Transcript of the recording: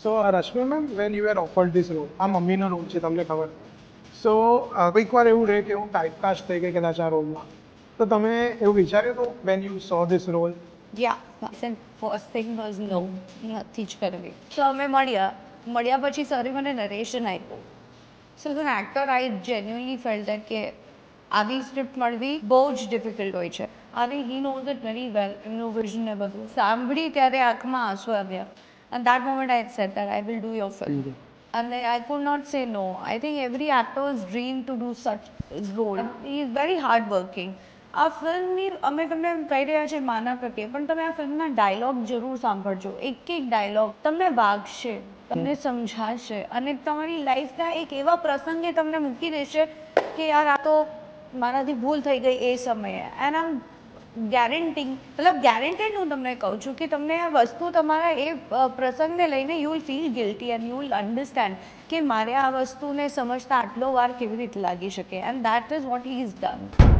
So Rashmi ma'am when you are offered this role, આ મમ્મીનો role છે તમને ખબર. સો કોઈક વાર એવું રહે કે હું ટાઈપકાસ્ટ થઈ ગઈ કદાચ આ રોલમાં, તો તમે એવું વિચાર્યું હતું when you saw this role? First thing was no, નથી જ કરવી. તો અમે મળ્યા પછી સરે મને નરેશન આપ્યું. So as an actor I genuinely felt that કે આવી સ્ક્રિપ્ટ મળવી બહુ જ ડિફિકલ્ટ હોય છે. અને he knows it very well, એમનું વિઝન ને બધું સાંભળી ત્યારે આંખમાં આંસુ આવ્યા. And that moment I said that I will do your film. And I could not say no. I think every actor's dream to do such role. He is very hardworking. આ ફિલ્મની અમે તમને કહી રહ્યા છે માના પ્રત્યે, પણ તમે આ ફિલ્મના ડાયલોગ જરૂર સાંભળજો. એક એક ડાયલોગ તમને વાગશે, તમને સમજાશે અને તમારી લાઈફના એક એવા પ્રસંગે તમને મૂકી દેશે કે યાર આ તો મારાથી ભૂલ થઈ ગઈ એ સમયે. એન્ડ આમ ગેરંટેડ હું તમને કહું છું કે તમને આ વસ્તુ તમારા એ પ્રસંગને લઈને you will feel guilty and you will understand કે મારે આ વસ્તુને સમજતા આટલો વાર કેવી રીતે લાગી શકે. And that is what he is done.